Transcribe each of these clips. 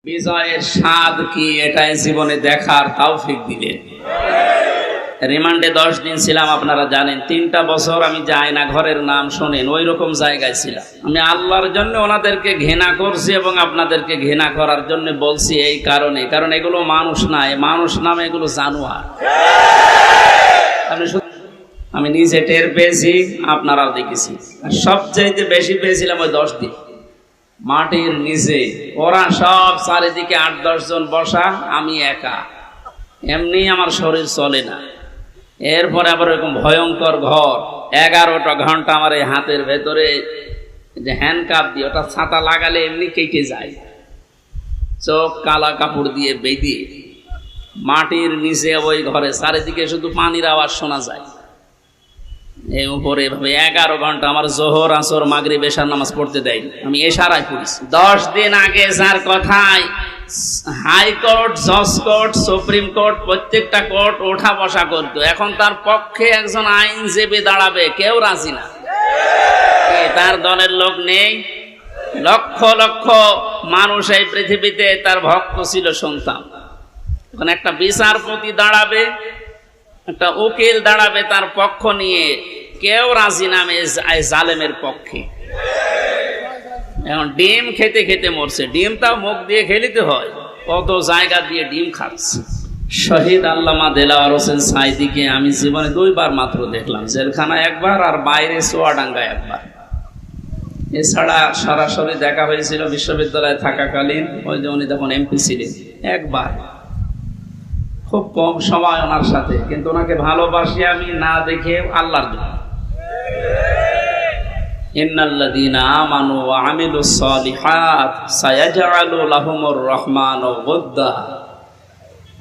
বিজয়ের স্বাদ কি এটাই জীবনে দেখার তৌফিক দিলেন। রিমান্ডে 10 দিন ছিলাম, আপনারা জানেন। 3টা বছর আমি যাই না ঘরের নাম শোনেন, ওই রকম জায়গায় ছিলাম। আমি আল্লাহর জন্য ওনাদেরকে ঘৃণা করছি এবং আপনাদেরকে ঘৃণা করার জন্য বলছি এই কারণে, কারণ এগুলো মানুষ নাই, মানুষ নামে এগুলো জানোয়ার। আমি নিজে টের পেয়েছি, আপনারাও দেখেছি। সবচেয়ে বেশি পেয়েছিলাম ওই 10 দিন মাটির নিচে। ওরা সব চারিদিকে 8-10 জন বসা, আমি একা। এমনি আমার শরীর চলে না। এরপরে আবার এরকম ভয়ঙ্কর ঘর, 11টা ঘন্টা আমার এই হাতের ভেতরে যে হ্যান্ডকাপ দিয়ে, ওটা ছাতা লাগালে এমনি কেটে যায়। চোখ কালা কাপড় দিয়ে বেঁধে মাটির নিচে ওই ঘরে, চারিদিকে শুধু পানির আওয়াজ শোনা যায়। এই উপরে এভাবে 11 ঘন্টা আমার জোহর, আসর, মাগরিব, এশার নামাজ পড়তে দেয়নি। আমি এশারায় পড়েছি। 10 দিন আগে যার কথায় হাইকোর্ট, জজ কোর্ট, সুপ্রিম কোর্ট, প্রত্যেকটা কোর্ট ওঠা বসা করতো, এখন তার পক্ষে একজন আইনজীবী দাঁড়াবে, কেউ রাজি না। তার দলের লোক নেই। লক্ষ লক্ষ মানুষ এই পৃথিবীতে তার ভক্ত ছিল, সন্তান। এখন একটা বিচারপতি দাঁড়াবে, একটা উকিল দাঁড়াবে তার পক্ষ নিয়ে, কেউ রাজি নামে জালেমের পক্ষে। এখন ডিম খেতে খেতে মরছে। ডিমটাও মুখ দিয়ে খেলিতে হয়, কত জায়গা দিয়ে ডিম খাচ্ছে। শহীদ আল্লামা দেলাওয়ার হোসেন সাঈদীকে আমি জীবনে 2 বার মাত্র দেখলাম, জেলখানা একবার আর বাইরে চুয়াডাঙ্গা একবার। এছাড়া সরাসরি দেখা হয়েছিল বিশ্ববিদ্যালয়ে থাকাকালীন, ওই যে উনি তখন এমপি ছিলেন, একবার। খুব কম সময় ওনার সাথে, কিন্তু ওনাকে ভালোবাসি আমি না দেখে আল্লাহর জন্য। ইন্নাল্লাযীনা আমানু ওয়া আমিলুস সালিহাত সায়াজআলু লাহুমুর রহমানু ওয়াদ্দা।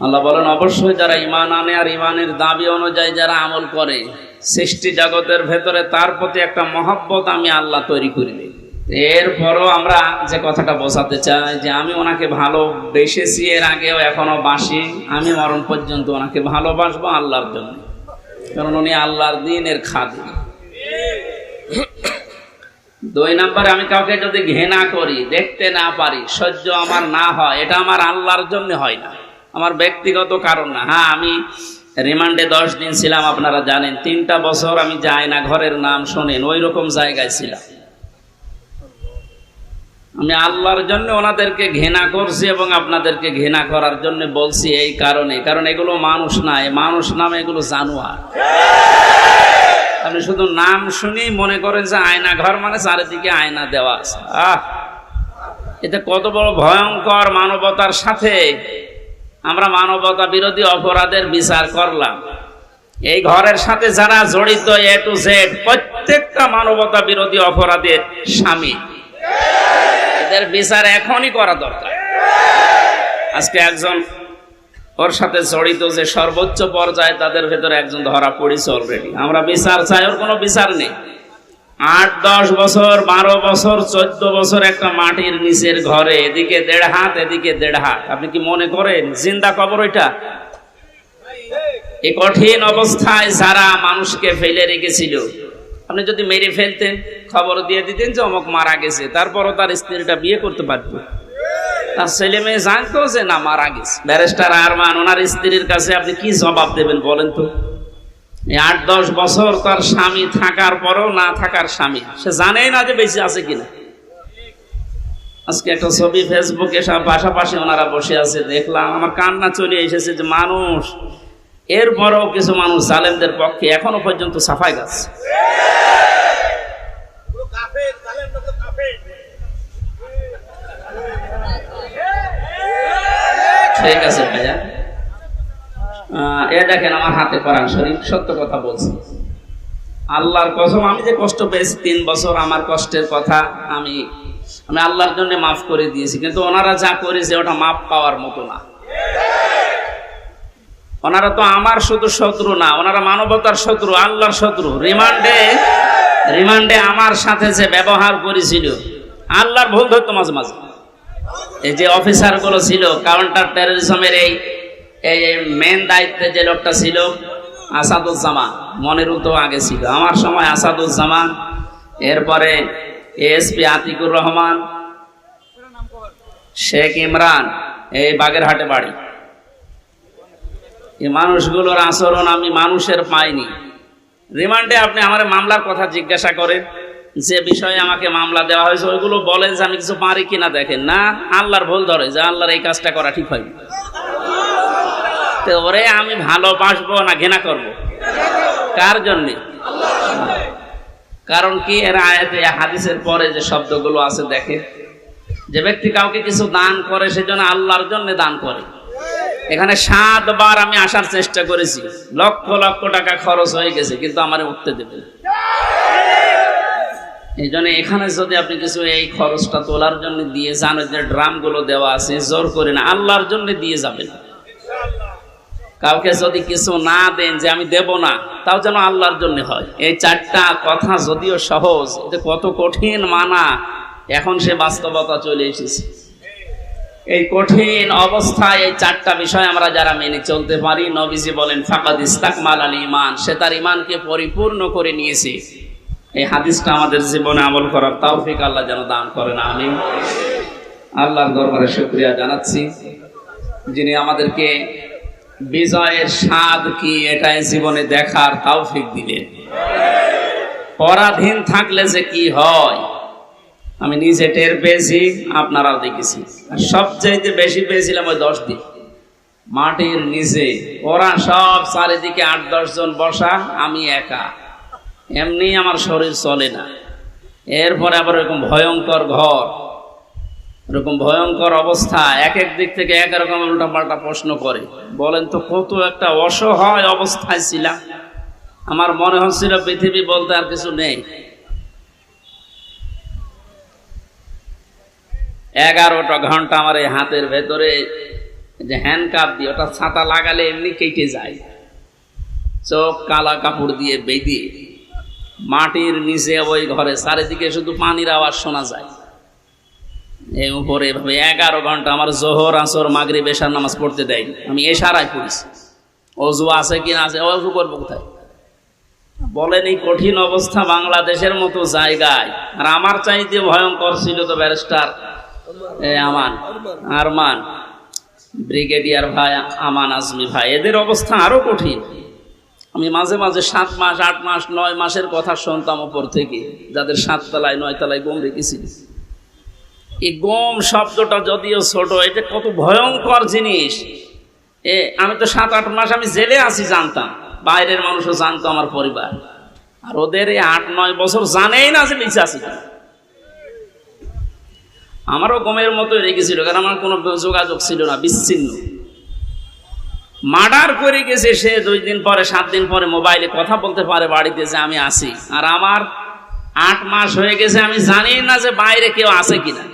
আল্লাহ বলেন, অবশ্যই যারা ঈমান আনে আর ঈমানের দাবি অনুযায়ী যারা আমল করে, সৃষ্টি জগতের ভেতরে তার প্রতি একটা মহব্বত আমি আল্লাহ তৈরি করিবে। এরপরও আমরা যে কথাটা বোঝাতে চাই যে আমি ওনাকে ভালোবেসেছি, এর আগেও এখনো বাসি, আমি মরণ পর্যন্ত ওনাকে ভালোবাসবো আল্লাহর জন্য, কারণ উনি আল্লাহর দ্বীনের খাদিম। 2 নম্বরে, আমি কাউকে যদি ঘৃণা করি, দেখতে না পারি, সহ্য আমার না হয়, এটা আমার আল্লাহর জন্য হয় না, আমার ব্যক্তিগত কারণ না। হ্যাঁ, আমি রিমান্ডে 10 দিন ছিলাম, আপনারা জানেন। 3টা বছর আমি যাই না ঘরের নাম শোনেন, ওই রকম জায়গায় ছিলাম। আমি আল্লাহর জন্য ওনাদেরকে ঘৃণা করছি এবং আপনাদেরকে ঘৃণা করার জন্য বলছি এই কারণে, কারণ এগুলো মানুষ নাই, মানুষ নামে এগুলো জানোয়ার। আপনি শুধু নাম শুনি মনে করেন যে আয়না ঘর মানে চারিদিকে আয়না দেওয়া আছে। এটা কত বড় ভয়ঙ্কর! মানবতার সাথে আমরা মানবতা বিরোধী অপরাধের বিচার করলাম। এই ঘরের সাথে যারা জড়িত A to Z প্রত্যেকটা মানবতা বিরোধী অপরাধের শামিল। এদের বিচার এখনই করা দরকার। আজকে একজন ওর সাথে জড়িত যে সর্বোচ্চ পর্যায়ে, তাদের ভেতরে একজন ধরা পড়েছে অলরেডি। আমরা বিচার চাই, ওর কোনো বিচার নেই। 8-10 বছর, 12 বছর, 14 বছর একটা মাটির নিচের ঘরে, এদিকে 1.5 হাত, এদিকে 1.5 হাত। আপনি কি মনে করেন জিন্দা কবর ওইটা? এই কঠিন অবস্থায় যারা মানুষকে ফেলে রেখেছিল, আপনি যদি মেরে ফেলতেন, খবর দিয়ে দিতেন যে অমুক মারা গেছে, তারপরও তার স্ত্রীটা বিয়ে করতে পারত, তার ছেলে মেয়ে জানতো যে না মারা গেছে। ব্যারিস্টার আরমান, ওনার স্ত্রীর কাছে আপনি কি জবাব দেবেন বলেন তো? 8-10 বছর তার স্বামী থাকার পরও না থাকার স্বামী, সে জানেই না যে বেঁচে আছে কিনা। আজকে একটা ছবি ফেসবুকে সব পাশাপাশি ওনারা বসে আছে, দেখলাম, আমার কান্না চলে এসেছে যে মানুষ, এরপরও কিছু মানুষ জালেমদের পক্ষে এখনো পর্যন্ত সাফাই গাচ্ছে। ঠিক আছে ভাইয়া, এ দেখেন আমার হাতে কোরআন শরীফ, সত্য কথা বলছি। আল্লাহর কসম, আমি যে কষ্ট পেয়েছি 3 বছর, আমার কষ্টের কথা আমি আল্লাহর জন্য মাফ করে দিয়েছি, কিন্তু ওনারা যা করেছে ওটা মাফ পাওয়ার মতো না। ওনারা তো আমার শুধু শত্রু না, ওনারা মানবতার শত্রু, আল্লাহর শত্রু। রিমান্ডে আমার সাথে যে ব্যবহার করেছিল, আল্লাহর ভুল ধরতো মাঝে মাঝে। এই যে অফিসার গুলো ছিল কাউন্টার টেররিজমের, এই মেন দায়িত্বে যে লোকটা ছিল আসাদুজ্জামান, মনিরুল তো আগে ছিল, আমার সময় আসাদুজ্জামান, এরপরে এএসপি আতিকুর রহমান, শেখ ইমরান, এই বাগেরহাটে বাড়ি। এই মানুষগুলোর আচরণ আমি মানুষের পাইনি। রিমান্ডে আপনি আমার মামলার কথা জিজ্ঞাসা করেন, যে বিষয়ে আমাকে মামলা দেওয়া হয়েছে ওইগুলো বলেন যে আমি কিছু পারি কিনা, দেখেন না আল্লাহর ভুল ধরে যে আল্লাহর এই কাজটা করা ঠিক হয়নি। তো ওরে আমি ভালোবাসবো না ঘৃণা করবো? কার জন্যে? কারণ কি, এর আয়াতে হাদিসের পরে যে শব্দগুলো আছে দেখে, যে ব্যক্তি কাউকে কিছু দান করে সেজন্য আল্লাহর জন্য দান করে। এখানে 7 বার আমি আসার চেষ্টা করেছি, লক্ষ লক্ষ টাকা খরচ হয়ে গেছে, কিন্তু আমার উঠতে দেবে। এই জন্য এখানে যদি আপনি কিছু এই খরচটা তোলার জন্য দিয়ে যান, যে ড্রামগুলো দেওয়া আছে জোর করে না, আল্লাহর জন্য দিয়ে যাবেন। কাউকে যদি কিছু না দেন যে আমি দেব না, তাও যেন আল্লাহর জন্য হয়। এই 4টা কথা যদিও সহজ, এটা কত কঠিন মানা, এখন সে বাস্তবতা চলে এসেছে। এই কঠিন অবস্থায় এই 4টা বিষয় আমরা যারা মেনে চলতে পারি, নবীজি বলেন ফাকাদ ইস্তাকমাল আল ঈমান, সে তার ঈমানকে পরিপূর্ণ করে নিয়েছে। এই হাদিসটা আমাদের জীবনে আমল করার তৌফিক আল্লাহ যেন দান করেন, আমিন। আল্লাহর দরবারে শুকরিয়া জানাচ্ছি, যিনি আমাদেরকে বিজয়ের স্বাদ কি এটাই জীবনে দেখার তৌফিক দিলেন। পরাধীন থাকলে যে কি হয় আমি নিজে টের পেয়েছি, আপনারাও দেখেছি। আর সবচাইতে বেশি পেয়েছিলাম ওই 10 দিন মাটির নিচে, ওরা সব চারিদিকে 8-10 জন বসা, আমি একা, এমনি আমার শরীর চলে না। এরপরে আবার এরকম ভয়ঙ্কর ঘর, এরকম ভয়ঙ্কর অবস্থা, এক এক দিক থেকে এক রকম উল্টা পাল্টা প্রশ্ন করে। বলেন তো কত একটা অসহায় অবস্থায় ছিলাম। আমার মনে হচ্ছিল পৃথিবী বলতে আর কিছু নেই। 11টা ঘন্টা আমার এই হাতের ভেতরে যে হ্যান্ডকাপ দিয়ে, ওটা ছাতা লাগালে এমনি কেটে যায়, চোখ কালা কাপড় দিয়ে বেঁধে মাটির নিচে ওই ঘরে, চারিদিকে শুধু পানির আওয়াজ শোনা যায়। এই উপরে এভাবে 11 ঘন্টা আমার জোহর, আসর, মাগরিব, এশার নামাজ পড়তে দেয়নি। আমি এশারায় পড়েছি। অজু আছে কি না আছে, অজু করবো কোথায়? বলেন এই কঠিন অবস্থা বাংলাদেশের মতো জায়গায়। আর আমার চাইতে ভয়ঙ্কর ছিল তো ব্যারিস্টার আরমান, ব্রিগেডিয়ার ভাই আমান আজমি ভাই, এদের অবস্থা আরো কঠিন। আমি মাঝে মাঝে 7 মাস, 8 মাস, 9 মাসের কথা শুনতাম উপর থেকে, যাদের 7 তলায় 9 তলায় গম রেখেছিল। এই গম শব্দটা যদিও ছোট, এটা কত ভয়ঙ্কর জিনিস। আমি তো 7-8 মাস আমি জেলে আছি জানতাম, বাইরের মানুষও জানতো, আমার পরিবার। আর ওদের এই 8-9 বছর জানেই না যে বেঁচে আছি। আমারও গমের মতোই রেখেছিল, কারণ আমার কোনো যোগাযোগ ছিল না, বিচ্ছিন্ন। মার্ডার করে গেছে সে 2 দিন পরে, 7 দিন পরে মোবাইলে কথা বলতে পারে বাড়িতে যে আমি আছি। আর আমার 8 মাস হয়ে গেছে, আমি জানি না যে বাইরে কেউ আছে কিনা।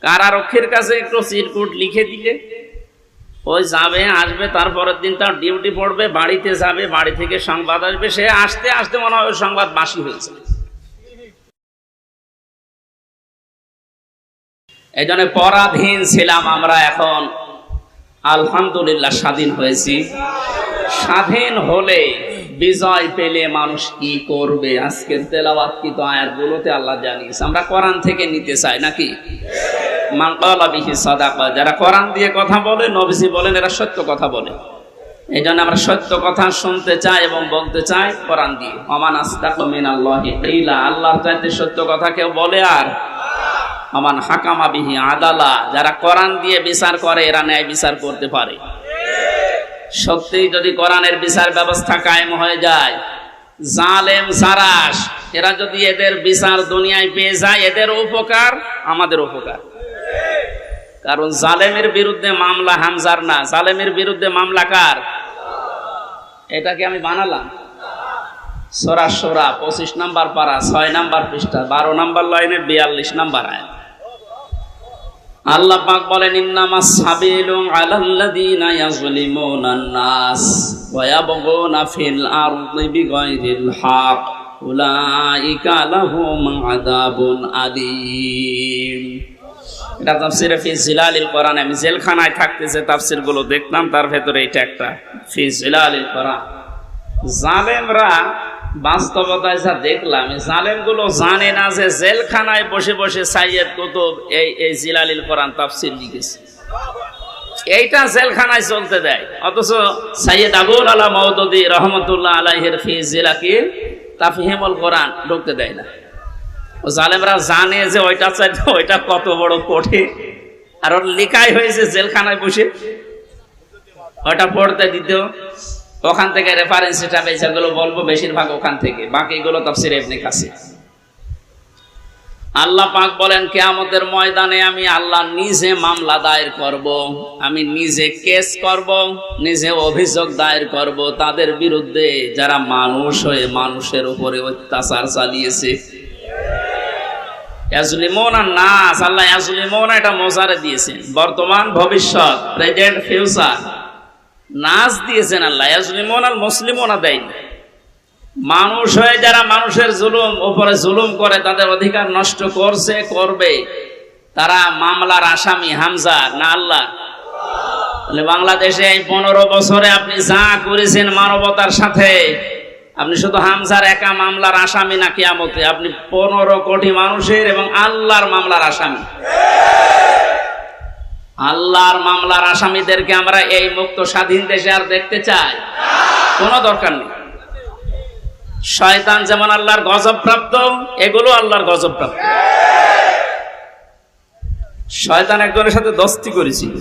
কারারক্ষীর কাছে একটু চিরকুট লিখে দিলে ওই যাবে, আসবে, তারপরের দিন তার ডিউটি পড়বে, বাড়িতে যাবে, বাড়ি থেকে সংবাদ আসবে, সে আসতে আসতে মনে হয় সংবাদ বাসি হয়েছে। এই জন্য পরাধীন ছিলাম আমরা, এখন আলহামদুলিল্লাহ স্বাধীন হয়েছি। স্বাধীন হলে, বিজয় পেলে মানুষ কি করবে, আজকের তেলাওয়াতকৃত আয়াতগুলোতে আল্লাহ জানিয়েছে। আমরা কোরআন থেকে নিতে চাই নাকি? মান ক্বালা বিহি সাদাকা, যারা কোরআন দিয়ে কথা বলে, নবীজি বলেন এরা সত্য কথা বলে। এই জন্য আমরা সত্য কথা শুনতে চাই এবং বলতে চাই কোরআন দিয়ে। ওমান আসদাকু মিনাল্লাহি কিলা, আল্লাহর চাইতে সত্য কথা কেউ বলে? আর আমান হাকামা বিহি আদালা, যারা কোরআন দিয়ে বিচার করে এরা ন্যায় বিচার করতে পারে। সত্যি যদি কোরআনের বিচার ব্যবস্থা কায়েম হয়ে যায়, জালেম জারাস এরা যদি এদের বিচার দুনিয়ায় পেয়ে যায়, এদের উপকার আমাদের উপকার। কারণ জালেমের বিরুদ্ধে মামলা হামজার না, জালেমের বিরুদ্ধে মামলা কার? এটাকে আমি বানালাম। সূরা শুরা 25 নম্বর পারা 6 নম্বর পৃষ্ঠা 12 নম্বর লাইনে 42 নম্বর আয়াত। আল্লাহ পাক বলেন ইন্নামাস সাবিলু আলাল্লাযীনা ইয়াযলিমুনান নাস ওয়া ইয়াবগুনা ফিল আরদি বিগাইরিল হক উলাইকা লাহুম আযাবুন আলীম। এটা তাফসীরে ফি জিলালিল কোরআন। আমি জেলখানায় থাকতে যে তাফসীরগুলো দেখলাম তার ভেতরে এটা একটা, ফি জিলালিল কোরআন। জালেমরা বাস্তবতায় যা দেখলাম, জালেমগুলো জানে না যে জেলখানায় বসে বসে সাইয়েদ কুতুব এই জিলালিল কোরআন তাফসীর লিখেছে। এইটা জেলখানায় চলতে দেয়, অথচ সাইয়েদ আবুল আলা মওদুদী রহমতুল্লাহ আলাইহির ফি জিলাকি তাফহিমুল কোরআন ঢুকতে দেয় না। ও জালেমরা জানে যে ওইটা চাইতে ওইটা কত বড় কঠিন, আর ওর লেখাই হয়েছে জেলখানায় বসে, ওটা পড়তে দিত। ওখান থেকে রেফারেন্স হিসাবে যেগুলো বলবো বেশিরভাগ ওখান থেকে, বাকিগুলো তাফসীর ইবনে কাসির। আল্লাহ পাক বলেন, কিয়ামতের ময়দানে আমি আল্লাহ নিজে মামলা দায়ের করব, আমি নিজে কেস করব, নিজে অভিযোগ দায়ের করব তাদের বিরুদ্ধে যারা মানুষ হয়ে মানুষের উপরে অত্যাচার চালিয়েছে। ইয়াজলিমুনা নাস, আল্লাহ ইয়াজলিমুনা এটা মোজারে দিয়েছেন, বর্তমান ভবিষ্যৎ, প্রেজেন্ট ফিউচার। নাস দিয়েছেন আল্লাহ, ইয়াজলিমুনা আল মুসলিমুনা দেয়নি। মানুষ হয়ে যারা মানুষের জুলুম উপরে জুলুম করে, তাদের অধিকার নষ্ট করছে, করবে, তারা মামলার আসামি হামজা না আল্লাহ? তাহলে বাংলাদেশে এই 15 বছরে আপনি যা করেছেন মানবতার সাথে, আপনি শুধু হামজার একা মামলার আসামি না কিয়ামতে আপনি 15 কোটি মানুষের এবং আল্লাহর মামলার আসামি। আল্লাহর মামলার আসামিদেরকে আমরা এই মুক্ত স্বাধীন দেশে আর দেখতে চাই? কোনো দরকার নেই। শয়তান যেমন আল্লাহর গজব প্রাপ্ত, এগুলো আল্লাহর গজব প্রাপ্ত। শয়তান একজনের সাথে দোস্তি করেছিল,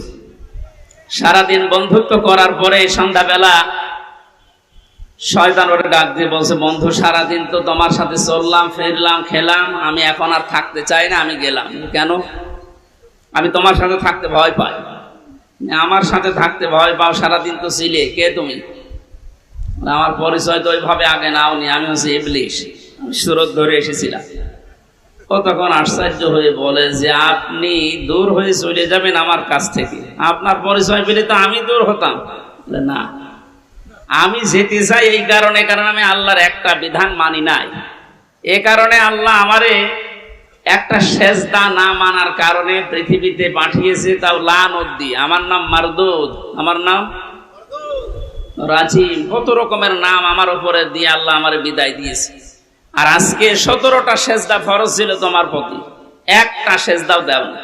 সারাদিন বন্ধুত্ব করার পরে সন্ধ্যাবেলা শয়তান ওরে ডাক দিয়ে বলছে, বন্ধু সারাদিন তো তোমার সাথে চললাম ফিরলাম খেলাম, আমি এখন আর থাকতে চাই না, আমি গেলাম। কেন? আমি তোমার সাথে থাকতে ভয় পাই। আমার সাথে থাকতে ভয় পাও? সারাদিন তো ছিলে, কে তুমি? আমার পরিচয় তো ওইভাবে আগে নাওনি, আমি হচ্ছে ইবলিশ, সুরত ধরে এসেছিলাম। ও তখন আশ্চর্য হয়ে বলে যে, আপনি দূর হয়ে চলে যাবেন আমার কাছ থেকে, আপনার পরিচয় পেলে তো আমি দূর হতাম। না, আমি যেতে চাই এই কারণে, কারণ আমি আল্লাহর একটা বিধান মানি নাই। এ কারণে আল্লাহ আমারে একটা সেজদা না মানার কারণে পৃথিবীতে পাঠিয়েছে, তাও লানত দিয়ে। আমার নাম মারদুদ, আমার নাম রাজিম, কত রকমের নাম আমার উপরে দিয়ে আল্লাহ আমার বিদায় দিয়েছে। আর আজকে 17টা সেজদা ফরজ ছিল তোমার প্রতি, একটা সেজদাও দাও না।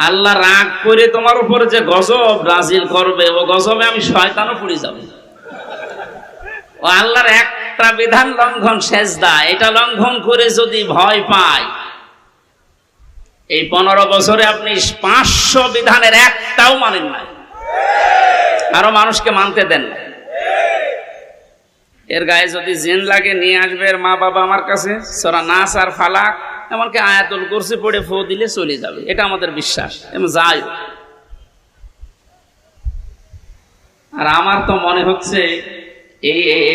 আল্লাহ রাগ করে তোমার উপরে যে গজব নাজিল করবে, ও গজবে আমি শয়তানও পড়ে যাব। ও আল্লাহর একটা বিধান লঙ্ঘন সেজদা, এটা লঙ্ঘন করে যদি ভয় পায়, এই 15 বছরে আপনি 500 বিধানের একটাও মানেন নাই, আরো মানুষকে মানতে দেন না। এর গায়ে যদি জিন লাগে নিয়ে আসবে এর মা বাবা আমার কাছে, সূরা নাস আর ফালাক, এমনকি আয়াতুল কুরসি পড়ে ফু দিলে চলে যাবে, এটা আমাদের বিশ্বাস। এবং যাই, আর আমার তো মনে হচ্ছে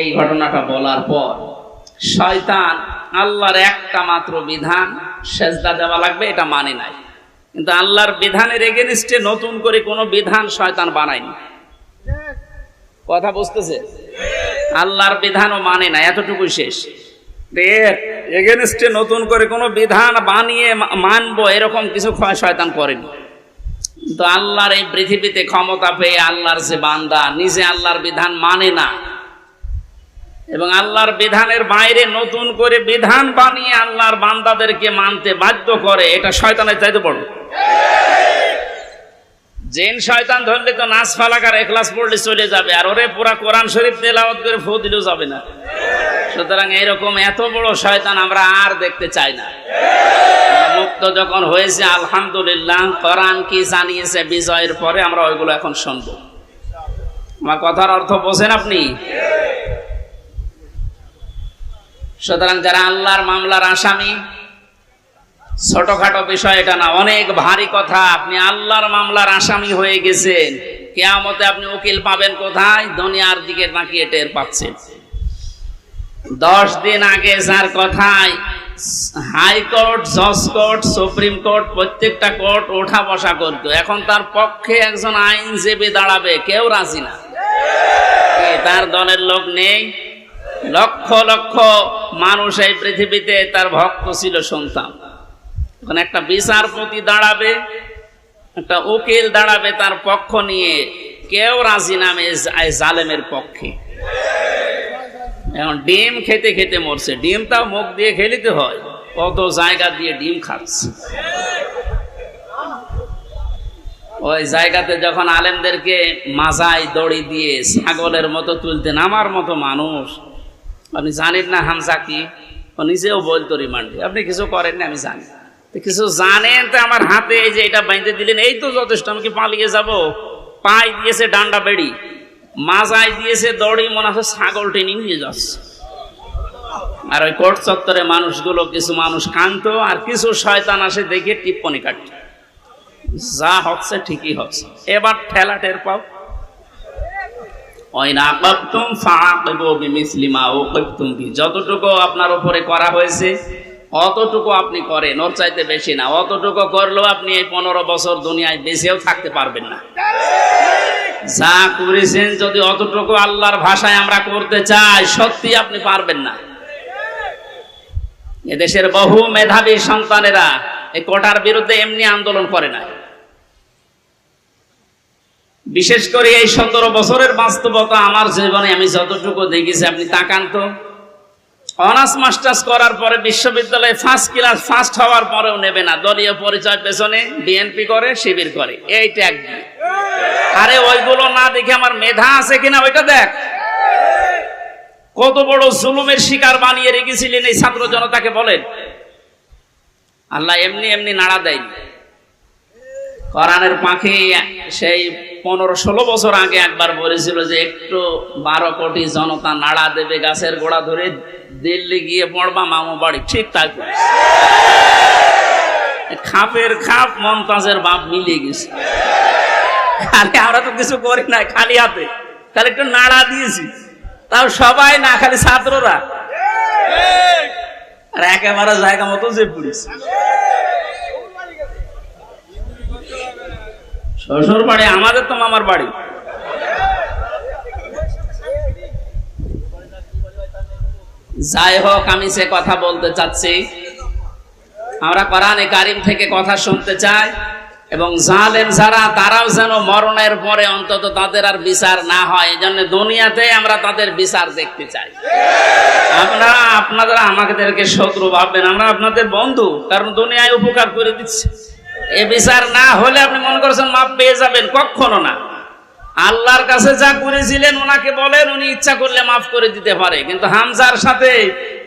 এই ঘটনাটা বলার পর শয়তান আল্লাহর একটা মাত্র বিধান সেজদা দেওয়া লাগবে এটা মানে নাই, কিন্তু আল্লাহর বিধানের এগেইনস্টে নতুন করে কোনো বিধান শয়তান বানায়নি। কথা বুঝতেছে? আল্লাহর বিধানও মানে না, এতটুকুই শেষ। এর এগেইনস্টে নতুন করে কোনো বিধান বানিয়ে মানবো এরকম কিছু শয়তান করেনি। কিন্তু আল্লাহর এই পৃথিবীতে ক্ষমতা পেয়ে আল্লাহর যে বান্দা নিজে আল্লাহর বিধান মানে না এবং আল্লাহর বিধানের বাইরে নতুন করে বিধান বানিয়ে আল্লাহর বান্দাদেরকে মানতে বাধ্য করে, এটা শয়তানের চাইতে বড়। জিন শয়তান ধরলে তো নাস ফালাক আর ইখলাস পড়লে চলে যাবে, আর ওরে পুরা কোরআন শরীফ তেলাওয়াত করে ফু দিলেও যাবে না। সুতরাং এরকম এত বড় শয়তান আমরা আর দেখতে চাই না। মুক্ত যখন হয়েছে আলহামদুলিল্লাহ, কোরআন কি জানিয়েছে বিজয়ের পরে আমরা ওইগুলো এখন শুনবো। আমার কথার অর্থ বোঝেন আপনি? সুতরাং যারা আল্লাহর মামলার আসামি, ছোটখাটো বিষয় এটা না, অনেক ভারী কথা। আপনি আল্লাহর মামলার আসামি হয়ে গেছেন, কিয়ামতে আপনি উকিল পাবেন কোথায়? দুনিয়ার দিকে তাকিয়ে টের পাচ্ছেন। 10 দিন আগে যার কথায় হাইকোর্ট, জজ কোর্ট, সুপ্রিম কোর্ট, প্রত্যেকটা কোর্ট ওঠা বসা করতো, এখন তার পক্ষে একজন আইনজীবী দাঁড়াবে, কেউ রাজি না। তার দলের লোক নেই। লক্ষ লক্ষ মানুষ এই পৃথিবীতে তার ভক্ত ছিল, সন্তান। এখন একটা বিচারপতি দাঁড়াবে, একটা উকিল দাঁড়াবে তার পক্ষ নিয়ে, কেউ রাজি নামে জালেমের পক্ষে। এখন ডিম খেতে খেতে মরছে। ডিমটাও মুখ দিয়ে খেলিতে হয়, কত জায়গা দিয়ে ডিম খাচ্ছে। ওই জায়গাতে যখন আলেমদেরকে মাজায় দড়ি দিয়ে ছাগলের মতো তুলতেন, আমার মতো মানুষ, আপনি জানেন না হামজা কি, ও নিজেও বলতো রিমান্ডে, আপনি কিছু করেন না আমি জানি, কিছু জানেন তো আমার হাতে এই যে এটা বাইঁধে দিলেন, এই তো যথেষ্ট, আমি কি পালিয়ে যাব? পাই দিয়েছে ডান্ডা বেড়ি, মাজায় দিয়েছে দড়ি, মনে হচ্ছে ছাগল টেনে নিয়ে যাচ্ছে। আর ওই কোর্ট চত্বরে মানুষগুলো, কিছু মানুষ কান্ত আর কিছু শয়তান আসে দেখে টিপ্পনি কাটে, যা হচ্ছে ঠিকই হচ্ছে, এবার ঠেলা টের পাও। যতটুকু আপনার উপরে করা হয়েছে অতটুকু আপনি করেন, ওর চাইতে বেশি না। অতটুকু করলেও আপনি এই 15 বছর দুনিয়ায় বেঁচেও থাকতে পারবেন না। যা করেছেন যদি অতটুকু আল্লাহর ভাষায় আমরা করতে চাই, সত্যি আপনি পারবেন না। এদেশের বহু মেধাবী সন্তানেরা এই কোটার বিরুদ্ধে এমনি আন্দোলন করে না। বিশেষ করে এই 17 বছরের বাস্তবতা আমার জীবনে আমি যতটুকু দেখেছি, আপনি তাকান তো, অনার্স মাস্টার্স করার পরে বিশ্ববিদ্যালয়ে ফার্স্ট ক্লাস ফার্স্ট হওয়ার পরেও নেবে না, দলীয় পরিচয় পেছনে বিএনপি করে, শিবির করে, এই ট্যাগ দিয়ে। আরে ওইগুলো না দেখে আমার মেধা আছে কিনা ওইটা দেখ। কত বড় জুলুমের শিকার বানিয়ে রেখেছিলেন এই ছাত্র জনতাকে বলেন। আল্লাহ এমনি এমনি নাড়া দেয়নি। কোরআনের পাখি সেই 15-16 বছর আগে একবার বলেছিল যে একটু 12 কোটি জনতা নাড়া দেবে, গাছের গোড়া ধরে দিল্লি গিয়ে পড়বা মামু বাড়ি। ঠিক তাই খাপের খাপ মমতাজের বাপ মিলিয়ে গেছে। খালি আমরা তো কিছু করি না, খালি হাতে, তাহলে একটু নাড়া দিয়েছি, তাও সবাই না, খালি ছাত্ররা, আর একেবারে জায়গা মতো যে পড়েছে। শ্বশুর বাড়ি আমাদের তো মামার বাড়ি। যাই হোক, আমি সে কথা বলতে চাচ্ছি, আমরা কোরআনে কারিম থেকে কথা শুনতে চাই, এবং জালেম যারা তারাও যেন মরণের পরে অন্তত তাদের আর বিচার না হয়, এই জন্য দুনিয়াতে আমরা তাদের বিচার দেখতে চাই। আপনারা আমাদেরকে শত্রু ভাববেন, আমরা আপনাদের বন্ধু, কারণ দুনিয়ায় উপকার করে দিচ্ছে। এ বিচার না হলে আপনি মনে করছেন মাপ পেয়ে যাবেন, কখনো না। আল্লাহর কাছে যা করেছিলেন ওনাকে বলেন, উনি ইচ্ছা করলে মাফ করে দিতে পারে। কিন্তু হামজার সাথে,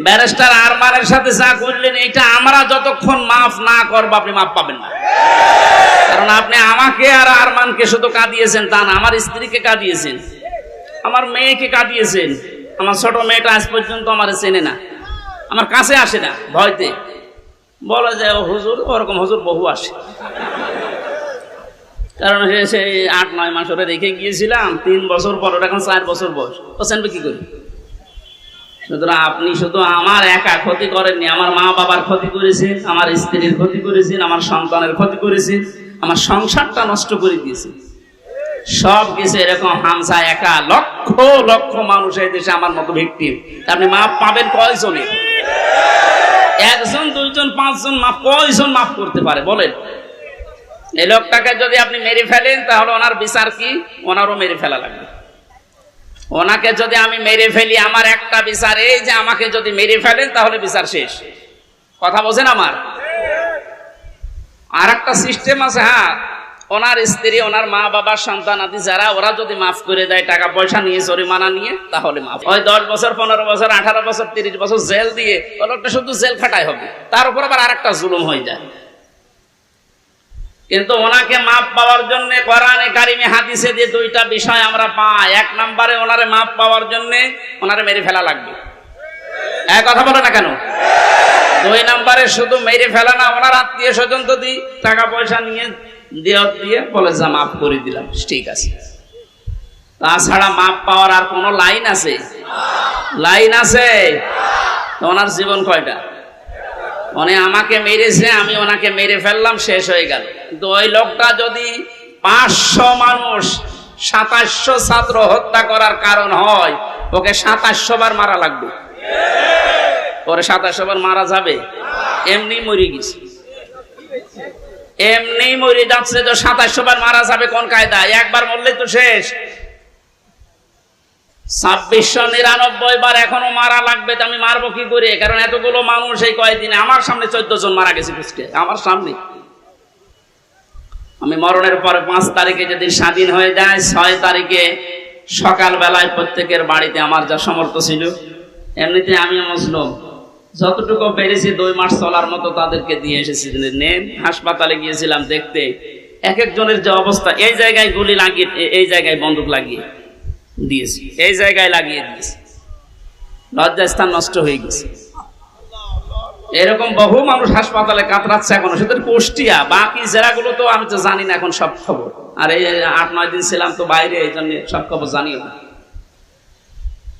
ব্যারিস্টার আরমানের সাথে যা করলেন, এটা আমরা যতক্ষণ মাফ না করবো আপনি মাফ পাবেন না। কারণ আপনি আমাকে আর আরমানকে শুধু কাঁদিয়েছেন তা না, আমার স্ত্রীকে কাঁদিয়েছেন, আমার মেয়েকে কাঁদিয়েছেন। আমার ছোট মেয়েটা আজ পর্যন্ত আমার চেনে না, আমার কাছে আসে না, ভয়তে বলে যে হুজুর, ওরকম হুজুর বহু আসে। কারণ সেই 8-9 মাস ওরা রেখে গিয়েছিলাম, 3 বছর পর, ওটা এখন 4 বছর বয়স, ও জানবে কি করি। সুতরাং আপনি শুধু আমার একা ক্ষতি করেননি, আমার মা বাবার ক্ষতি করেছেন, আমার স্ত্রীর ক্ষতি করেছেন, আমার সন্তানের ক্ষতি করেছেন, আমার সংসারটা নষ্ট করে দিয়েছেন। সব কিছু এরকম হামজা একা, লক্ষ লক্ষ মানুষ এই দেশে আমার মতো ভিকটিম। আপনি মাপ পাবেন কয়জনে? 1 জন, 2 জন, 5 জন মাপ, কয়জন মাফ করতে পারে বলেন? এই লোকটাকে যদি আপনি মেরে ফেলেন তাহলে ওনার বিচার কি? ওনারও মেরে ফেলা লাগবে। ওনাকে যদি আমি মেরে ফেলি, আমার একটা বিচার এই যে আমাকে যদি মেরে ফেলেন তাহলে বিচার শেষ। কথা বোঝেন আমার? আর একটা সিস্টেম আছে, হ্যাঁ, ওনার স্ত্রী, ওনার মা বাবা, সন্তান আদি যারা, ওরা যদি মাফ করে দেয় টাকা পয়সা নিয়ে, জরিমানা নিয়ে, তাহলে মাফ। ওই 10 বছর, 15 বছর, 18 বছর, 30 বছর জেল দিয়ে ওই লোকটা শুধু জেল খাটাই হবে, তার উপর আবার আরেকটা জুলুম হয়ে যায়। কিন্তু ওনাকে মাপ পাওয়ার জন্য কোরআনে কারিমে হাদিসে দিয়ে 2টা বিষয় আমরা পাই। 1 নম্বরে ওনারে মাপ পাওয়ার জন্য ওনারে মেরে ফেলা লাগবে। এক কথা বলে না কেন? 2 নম্বরে শুধু মেরে ফেলা না, ওনার আত্মীয় স্বজন যদি টাকা পয়সা নিয়ে দিয়ে বলে যা মাফ করে দিলাম, ঠিক আছে। তাছাড়া মাপ পাওয়ার আর কোনো লাইন আছে? লাইন আছে? ওনার জীবন কয়টা? উনি আমাকে মেরেছে, আমি ওনাকে মেরে ফেললাম, শেষ হয়ে গেল। কিন্তু ওই লোকটা যদি 500 মানুষ, 2700 ছাত্র হত্যা করার কারণ হয়, ওকে 2700 বার মারা লাগবে। পরে 2700 বার মারা যাবে? এমনি মরে গেছে, এমনি মরে যাচ্ছে, তো 2700 বার মারা যাবে কোন কায়দায়? একবার মরলেই তো শেষ। 2699 বার এখনো মারা লাগবে, তো আমি মারবো কি করে? কারণ এতগুলো মানুষ এই কয়েকদিনে আমার সামনে 14 জন মারা গেছে কুচকে, আমার সামনে। আমি মরণের পরে 5 তারিখে যেদিন স্বাধীন হয়ে যায়, 6 তারিখে সকাল বেলায় প্রত্যেকের বাড়িতে আমার যা সামর্থ্য ছিল, এমনিতে আমি মুসলিম, যতটুকু পেরেছি 2 মাস চলার মতো তাদেরকে দিয়ে এসেছি। নেন, হাসপাতালে গিয়েছিলাম দেখতে, এক একজনের যে অবস্থা, এই জায়গায় গুলি লাগিয়ে, এই জায়গায় বন্দুক লাগিয়ে দিয়েছি, এই জায়গায় লাগিয়ে দিয়েছি, লজ্জাস্থান নষ্ট হয়ে গেছে। এরকম বহু মানুষ হাসপাতালে কাতরাচ্ছে এখনো, সেদের কুষ্টিয়া, বাকি জেলাগুলো তো আমি তো জানি না এখন সব খবর। আর এই 8-9 দিন ছিলাম তো বাইরে, এই জন্য সব খবর জানিও না।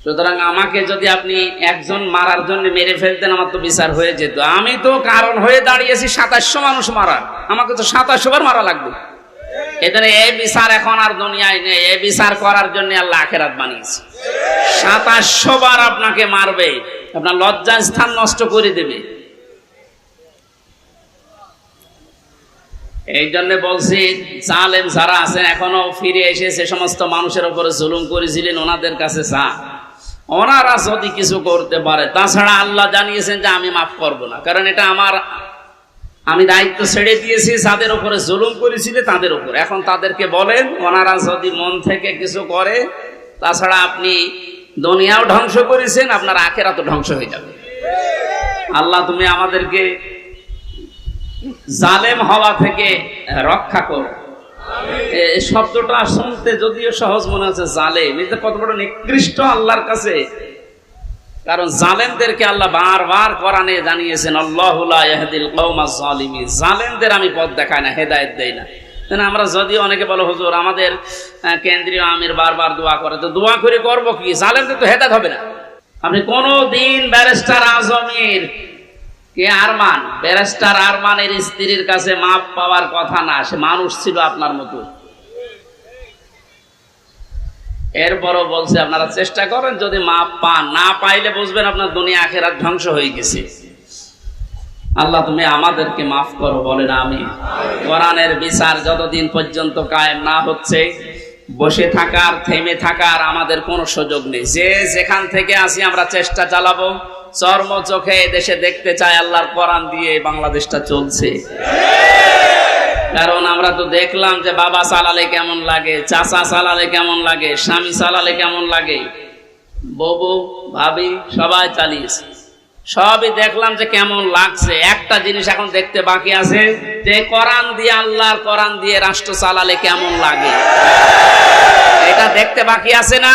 সুতরাং আমাকে যদি আপনি একজন মারার জন্য মেরে ফেলতেন, আমার তো বিচার হয়ে যেত। আমি তো কারণ হয়ে দাঁড়িয়েছি 2700 মানুষ মারার, আমাকে তো 2700 বার মারা লাগবে। এজন্য এই বিচার এখন আর দুনিয়ায় নেই, এই বিচার করার জন্য আল্লাহ আখিরাত বানিয়েছে। 2700 বার আপনাকে মারবে, আপনার লজ্জার স্থান নষ্ট করে দেবে। এই জন্য বলছি, জালেম যারা আছেন এখনো ফিরে এসে সে সমস্ত মানুষের উপরে জুলুম করেছিলেন, ওনাদের কাছে যা, ওনারা যদি কিছু করতে পারে। তাছাড়া আল্লাহ জানিয়েছেন যে আমি মাফ করব না, কারণ এটা আমার, আমি দায়িত্ব ছেড়ে দিয়েছি যাদের উপরে জুলুম করেছিল তাদের উপর। এখন তাদেরকে বলেন, ওনারা যদি মন থেকে কিছু করে, তাছাড়া আপনি দুনিয়াও ধ্বংস করেছেন, আপনার আখিরাতও ধ্বংস হয়ে যাবে। আল্লাহ তুমি আমাদেরকে জালেম হওয়া থেকে রক্ষা করো। এই শব্দটা শুনতে যদিও সহজ মনে হচ্ছে, জালেম, এটা কত বড় নিকৃষ্ট আল্লাহর কাছে। কারণ জালেমদেরকে আল্লাহ বারবার কোরআনে জানিয়েছেন, আল্লাহু লা ইয়াহদিল কওমাজ জালিমিন, জালেমদের আমি পথ দেখাই না, হেদায়েত দেই না। আমরা যদিও অনেকে বলে, হুজুর আমাদের কেন্দ্রীয় আমির বারবার দোয়া করে, তো দোয়া করে করবো কি? জালেমদের তো হেদায়েত হবে না। আপনি কোনদিন ব্যারিস্টার আজমের কে আরমান, ব্যারিস্টার আরমানের স্ত্রীর কাছে মাপ পাওয়ার কথা না, সে মানুষ ছিল আপনার মতো। এরপরও বলছে আপনারা চেষ্টা করেন, যদি মাপ পান, না পাইলে বুঝবেন আপনার দুনিয়া আখিরাত ধ্বংস হয়ে গেছে। আল্লাহ তুমি আমাদেরকে মাফ করো, বলেন আমিন। কোরআনের বিচার যতদিন পর্যন্ত কায়েম না হচ্ছে, বসে থাকার, থেমে থাকার আমাদের কোনো সুযোগ নেই। যে যেখান থেকে আসি আমরা চেষ্টা চালাবো, চর্ম চোখে দেশে দেখতে চাই আল্লাহর কোরআন দিয়ে বাংলাদেশটা চলছে। কারণ আমরা তো দেখলাম যে বাবা চালালে কেমন লাগে, চাচা চালালে কেমন লাগে, স্বামী চালালে কেমন লাগে, বউ ভাবি সবাই চালিয়েছে, সবই দেখলাম যে কেমন লাগছে। একটা জিনিস এখন দেখতে বাকি আছে, যে কোরআন দিয়ে, আল্লাহর কোরআন দিয়ে রাষ্ট্র চালালে কেমন লাগে, এটা দেখতে বাকি আছে না?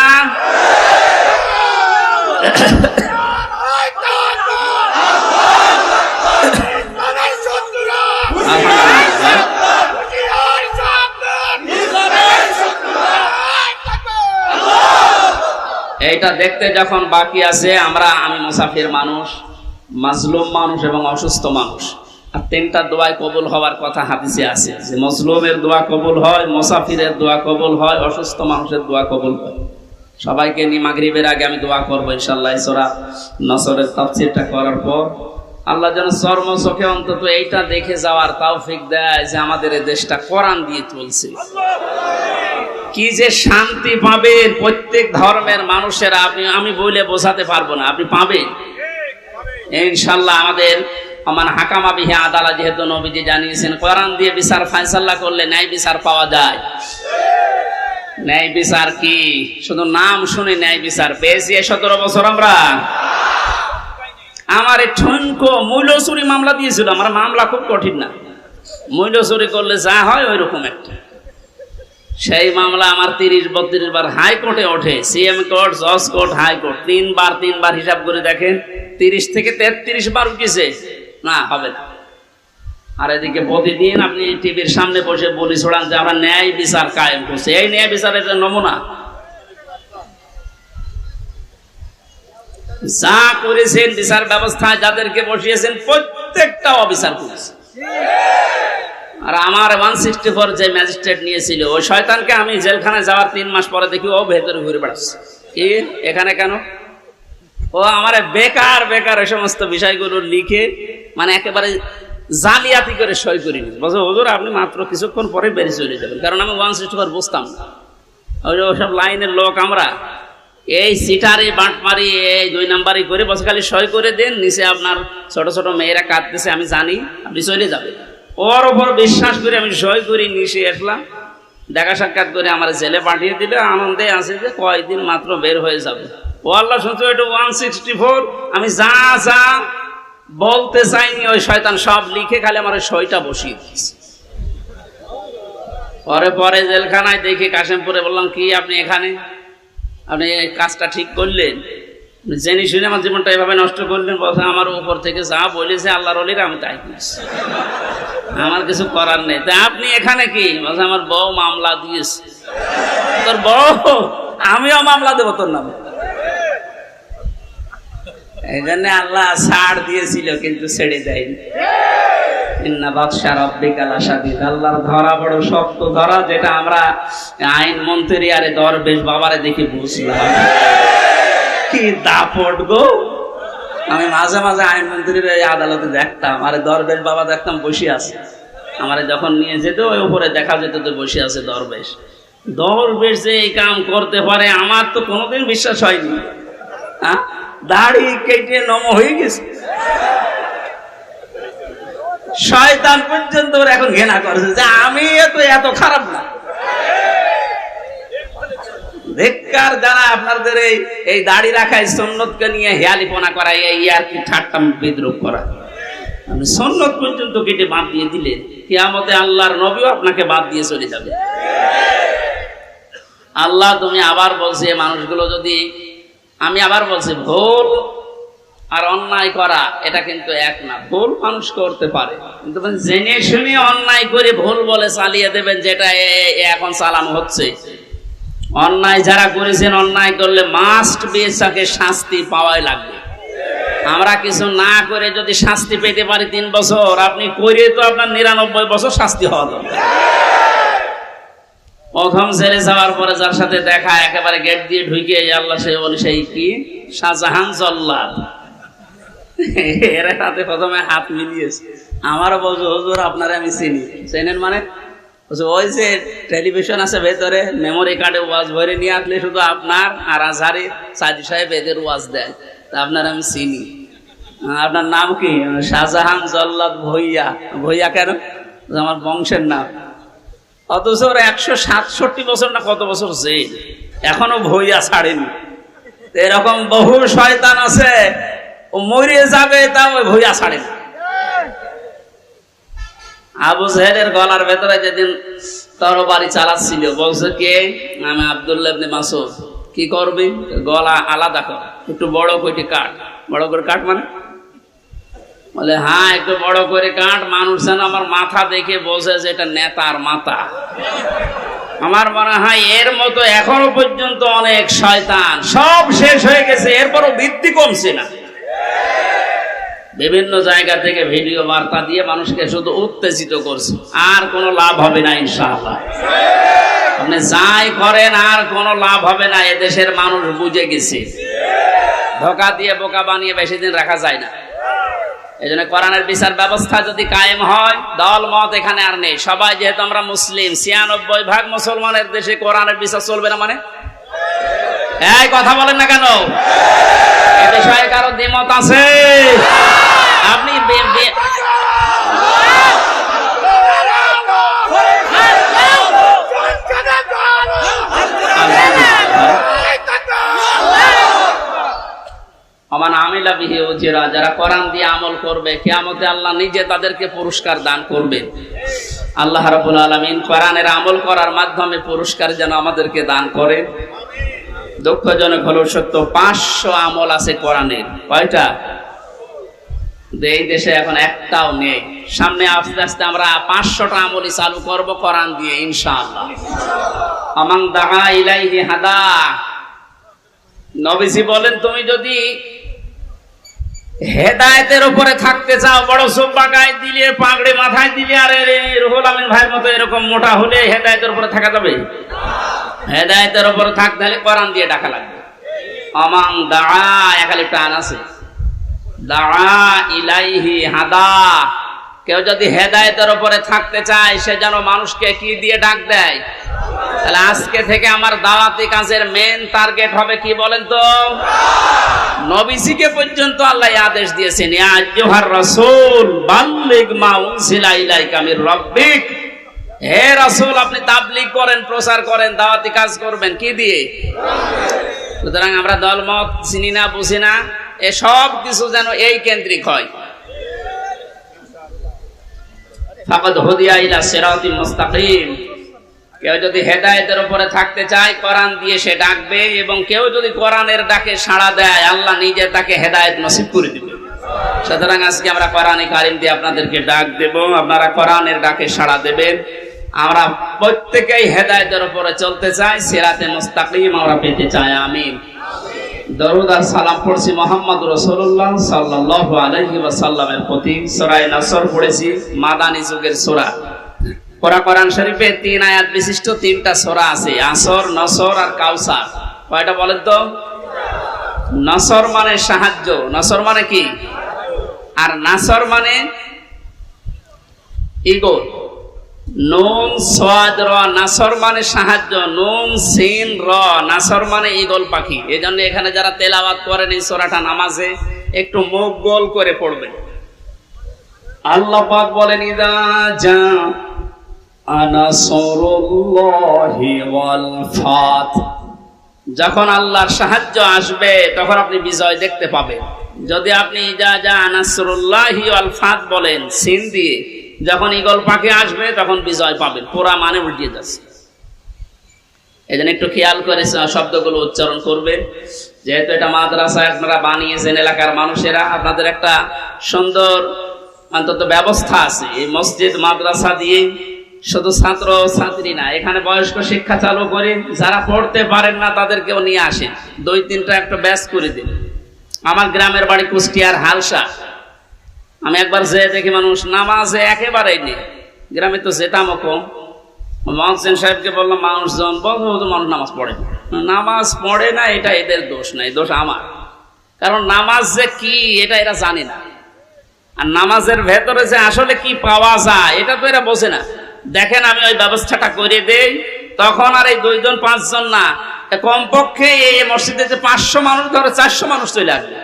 এইটা দেখতে যখন বাকি আছে, আমি মুসাফির মানুষ, মাজলুম মানুষ এবং অসুস্থ মানুষ, আর 3টা দোয়ায় কবুল হওয়ার কথা হাদিসে আছে, যে মজলুমের দোয়া কবুল হয়, মুসাফিরের দোয়া কবুল হয়, অসুস্থ মানুষের দোয়া কবুল হয়। সবাইকে নিয়ে মাগরিবের আগে আমি দোয়া করবো ইনশাআল্লাহ। সূরা নসরের তাফসীরটা করার পর আল্লাহ যেন চর্ম চোখে অন্তত এইটা দেখে যাওয়ার তৌফিক দেয় যে আমাদের এই দেশটা কোরআন দিয়ে চলছে। কি যে শান্তি পাবেন প্রত্যেক ধর্মের মানুষেরা, আমি বলে বোঝাতে পারবো না, আপনি পাবেন ইনশাআল্লাহ। আমাদের আমার হাকামা বিহি আদালা, যেহেতু নবীজি জানিয়েছেন কোরআন দিয়ে বিচার ফায়সালা করলে ন্যায় বিচার পাওয়া যায়। ন্যায় বিচার কি শুধু নাম শুনে ন্যায় বিচার পেয়েছি 17 বছর আমরা। আমার ঠনকো মূল্য চুরি মামলা দিয়েছিল, আমার মামলা খুব কঠিন না, মূল্য চুরি করলে যা হয় ওই রকম একটা, সেই মামলা আমার 30-32 বার হাইকোর্টে ওঠে, সিএম কোর্ট, জজ কোর্ট, হাইকোর্ট, 3 বার হিসাব করে দেখেন, 30 থেকে 33 বার উঠেছে, না হবে না। আর এদিকে প্রতিদিন আপনি টিভির সামনে বসে বলি ছড়ান যে আমরা ন্যায় বিচার কায়েম করছি। এই ন্যায় বিচারের নমুনা যা করেছেন বিচার ব্যবস্থায়, যাদেরকে বসিয়েছেন প্রত্যেকটা অবিচার করেছে। আর আমার 164 যে ম্যাজিস্ট্রেট নিয়েছিল, ওই শয়তানকে আমি জেলখানায় যাওয়ার 3 মাস পরে দেখি ও ভেতরে ঘুরে বেড়াচ্ছে। কি এখানে কেন? ও আমার বেকার ওই সমস্ত বিষয়গুলো লিখে, মানে একেবারে জালিয়াতি করে সই করিনি। বলছে হুজুর আপনি মাত্র কিছুক্ষণ পরে বেরিয়ে চলে যাবেন, কারণ আমি 164 বুঝতাম না, ওইসব লাইনের লোক আমরা। এই সিটারি বাটমারি এই 2 নাম্বারই করে বসে খালি সই করে দেন, নিচে আপনার ছোট ছোট মেয়েরা কাঁদতেছে, আমি জানি আপনি চলে যাবেন। ওর ওপর বিশ্বাস করে আমি সই করে নিচে আসলাম, দেখা সাক্ষাৎ করে আমার জেলে পাঠিয়ে দিলে, আনন্দে আছে যে কয়েকদিন মাত্র বের হয়ে যাবে। ও আল্লাহ শুনছো, এটা 164 আমি যা যা বলতে চাইনি ওই শয়তান সব লিখে খালি আমার ওই সইটা বসিয়ে দিয়েছে। পরে জেলখানায় দেখি কাশিমপুরে, বললাম কি আপনি এখানে, আপনি এই কাজটা ঠিক করলেন, জেনে শুনে আমার জীবনটা এভাবে নষ্ট করলেন? বলছে আমার উপর থেকে যা বলেছে আল্লাহর ওলিরা আমি তাই করছি, আমার কিছু করার নেই। তা আপনি এখানে কি? বলছে আমার বউ মামলা দিয়েছে। তোর বউ? আমিও মামলা দেবো তোর নামে। এই জন্য আল্লাহ ছাড় দিয়েছিল কিন্তু ছেড়ে দেয়নি। ইন্না বাদশা রাব্বিকা লাশাদীদ, আল্লাহর ধরা বড় শক্ত ধরা, যেটা আমরা আইন মন্ত্রী আরে দরবেশ বাবারে দেখে বুঝলাম কি দাপট গো। আমি মাঝে মাঝে আইন মন্ত্রীর আদালতে দেখতাম, আরে দরবেশ বাবা দেখতাম বসে আছে, আমারে যখন নিয়ে যেত ওই উপরে দেখা যেত তো বসে আছে দরবেশ। দরবেশ যে এই কাম করতে পারে আমার তো কোনোদিন বিশ্বাস হয়নি। হ্যাঁ, দাড়ি কেটে নম হয়ে গেছে, শয়তান পর্যন্ত ওরা এখন ঘৃণা করেছে যে আমি এত খারাপ না। ধিক্কার যারা আপনাদের এই দাড়ি রাখায় সুন্নতকে নিয়ে হেয়ালিপনা করা, এই আর কি ঠাট্টা বিদ্রুপ করা, আপনি সুন্নত পর্যন্ত কেটে বাদ দিয়ে দিলেন, কিয়ামতে আল্লাহর নবীও আপনাকে বাদ দিয়ে চলে যাবে। আল্লাহ তুমি আবার বলছে মানুষগুলো যদি, আমি আবার বলছি ভুল আর অন্যায় করা এটা কিন্তু এক না। ভুল মানুষ করতে পারে, কিন্তু জেনে শুনে অন্যায় করে ভুল বলে চালিয়ে দেবেন, যেটা এখন চালানো হচ্ছে। অন্যায় যারা করেছেন, অন্যায় করলে মাস্ট বি তাকে শাস্তি পাওয়াই লাগবে। আমরা কিছু না করে যদি শাস্তি পেতে পারি 3 বছর, আপনি করে তো আপনার 99 বছর শাস্তি হওয়া দরকার। প্রথম ছেড়ে যাওয়ার পরে যার সাথে দেখা, একেবারে গেট দিয়ে ঢুকে আল্লাহ সে বলে সেই কি শাহজাহান জল্লাদ, এর সাথে প্রথমে হাত মিলিয়েছে। আমারও বলছো হুজুর আপনারা আমি চিনি। চেনেন মানে? ওই যে টেলিভিশন আছে ভেতরে, মেমোরি কার্ডে ওয়াজ ভরে নিয়ে আসলে শুধু আপনার আর আজহারি সাদি সাহেব এদের ওয়াজ দেয়, তা আপনার আমি চিনি। আপনার নাম কি? শাহজাহান জল্লাদ ভুইয়া। ভুইয়া কেন? আমার বংশের নাম। অথচ 167 বছর না কত বছর জেল, এখনো ভুইয়া ছাড়েনি। এরকম বহু শয়তান আছে, ও মরে যাবে তা ওই ভুইয়া ছাড়ে না। আবু জেহেলের গলার ভেতরে যেদিন তরবারি চালাচ্ছিল, বলছে কে? আমি আব্দুল্লাহ ইবনে মাসউদ। কি করবি? গলা আলাদা কর, একটু বড় করে কাট। বড় করে কাট মানে? বলে হ্যাঁ একটু বড় করে কাট, মানুষ যেন আমার মাথা দেখে বোঝে যে এটা নেতার মাথা। আমার মনে হয় এর মতো এখনো পর্যন্ত অনেক শয়তান, সব শেষ হয়ে গেছে, এরপরও বৃদ্ধি কমছে না। বিভিন্ন জায়গা থেকে ভিডিও বার্তা দিয়ে মানুষকে শুধু উত্তেজিত করছে, আর কোনো লাভ হবে না ইনশাআল্লাহ। আপনি যাই করেন আর কোনো লাভ হবে না, এদেশের মানুষ বুঝে গেছে। ধোঁকা দিয়ে বোকা বানিয়ে বেশি দিন রাখা যায় না। এই জন্য কোরআনের বিচার ব্যবস্থা যদি কায়েম হয়, দল মত এখানে আর নেই। সবাই যেহেতু আমরা মুসলিম, 96% মুসলমানের দেশে কোরআনের বিচার চলবে না মানে? এই কথা বলেন না কেন? এ বিষয়ে কারো দ্বিমত আছে? আপনি যারা কোরআন দিয়ে আমল করবে, কিয়ামতে আল্লাহ নিজে তাদেরকে পুরস্কার দান করবেন। আল্লাহ রাব্বুল আলামিন কোরআনের আমল করার মাধ্যমে পুরস্কার যেন আমাদেরকে দান করেন। দুঃখজনক হলো সত্য, 500 আমল আছে কোরআনের। কয়টা? এই দেশে এখন একটাও নেই। সামনে আস্তে আস্তে আমরা 500টা আমলই চালু করব কোরআন দিয়ে ইনশাআল্লাহ। আমান দাআ ইলাইহি হাদা। নবীজি বলেন, তুমি যদি হেদায়েতের উপরে থাকতে চাও, বড় সুব্বা গায়ে দিলে, পাগড়ি মাথায় দিলে, আর রুহুল আমিন ভাইয়ের মতো এরকম মোটা হলে হেদায়েতের উপরে থাকা যাবে? হেদায়েতের উপরে থাকতে হলে কোরআন দিয়ে ডাকা লাগবে। আমান দাআ, এখানে টান আছে, দাআ ইলাইহি হাদা। কেউ যদি হেদায়েতের উপরে থাকতে চায়, সে যেন মানুষকে কি দিয়ে ডাক দেয়? তাহলে আজকে থেকে আমার দাওয়াতি কাজের মেন টার্গেট হবে কি বলেন তো? নবীজিকে পর্যন্ত আল্লাহ আদেশ দিয়েছেন, ইয়া আইয়ুহার রাসূল বাল্লিগ মা উনজিলা ইলাইকা মির রাব্বিক। হে রাসূল, আপনি তাবলীগ করেন, প্রচার করেন, দাওয়াতি কাজ করবেন কি দিয়ে? সুতরাং আমরা দলমত চিনি না, বুঝি না, এসব কিছু যেন এই কেন্দ্রিক হয়। ফাকাদ হুদিয়া ইলা সিরাতিল মুস্তাকিম। কেউ যদি হেদায়েতের উপরে থাকতে চায় কোরআন দিয়ে সে ডাকবে, এবং কেউ যদি কোরআনের ডাকে সাড়া দেয় আল্লাহ নিজে তাকে হেদায়েত নসিব করে দিবে। সুতরাং আজকে আমরা কোরআনে কারিম দিয়ে আপনাদেরকে ডাক দেব, আপনারা কোরআনের ডাকে সাড়া দেবেন। আমরা প্রত্যেকেই হেদায়েতের উপরে চলতে চাই, সিরাতে মুস্তাকিম আমরা পেতে চাই। আমিন। দরুদ আর সালাম পড়ছি মুহাম্মদ রাসূলুল্লাহ সাল্লাল্লাহু আলাইহি ওয়াসাল্লামের প্রতি। সূরা নাসর পড়েছি, মাদানী যুগের সূরা। কোরআন শরীফে 3 আয়াত বিশিষ্ট 3টা সূরা আছে, আসর, নসর আর কাউসার। কয়টা বলেন তো? নসর মানে সাহায্য, নসর মানে কি? আর নাসর মানে ইগল। নুন সাদ র, নাসর মানে সাহায্য, নুন সিন র, নাসর মানে ঈগল পাখি। এজন্য এখানে যারা তেলাওয়াত করেন এই সূরাটা নামাজে একটু মুখ গোল করে পড়বেন। আল্লাহ পাক বলেন, ইযা জা নাসরুল্লাহি ওয়াল ফাত। যখন আল্লাহর সাহায্য আসবে তখন আপনি বিজয় দেখতে পাবেন। যদি আপনি ইযা জা নাসরুল্লাহি ওয়াল ফাত বলেন সিন দিয়ে, যখন ঈগল পাখি আসবে তখন বিজয় পাবেন। পুরা মানে উল্টিয়ে যাচ্ছে। এজন্য একটু খেয়াল করে শব্দগুলো উচ্চারণ করবেন। যেহেতু এটা মাদ্রাসা আপনারা বানিয়েছেন, এলাকার মানুষেরা, আপনাদের একটা সুন্দর অন্তত ব্যবস্থা আছে। এই মসজিদ মাদ্রাসা দিয়ে শুধু ছাত্র ছাত্রী না, এখানে বয়স্ক শিক্ষা চালু করে যারা পড়তে পারেন না তাদেরকেও নিয়ে আসেন। 2-3টা একটা ব্যাচ করে দিন। আমার গ্রামের বাড়ি কুষ্টিয়ার হালসা। আমি একবার যেয়ে দেখি মানুষ নামাজে একেবারেই নেই। গ্রামে তো যেতামও কম। মহসেন সাহেবকে বললাম, মানুষজন বলতো মানুষ নামাজ পড়ে না। নামাজ পড়ে না এটা এদের দোষ না, এই দোষ আমার। কারণ নামাজ যে কি এটা এরা জানে না, আর নামাজের ভেতরে যে আসলে কি পাওয়া যায় এটা তো এরা বোঝে না। দেখেন আমি ওই ব্যবস্থাটা করে দেই, তখন আর এই 2-5 জন না, কমপক্ষে এই মসজিদে যে 500 মানুষ, ধরো 400 মানুষ চলে আসবে।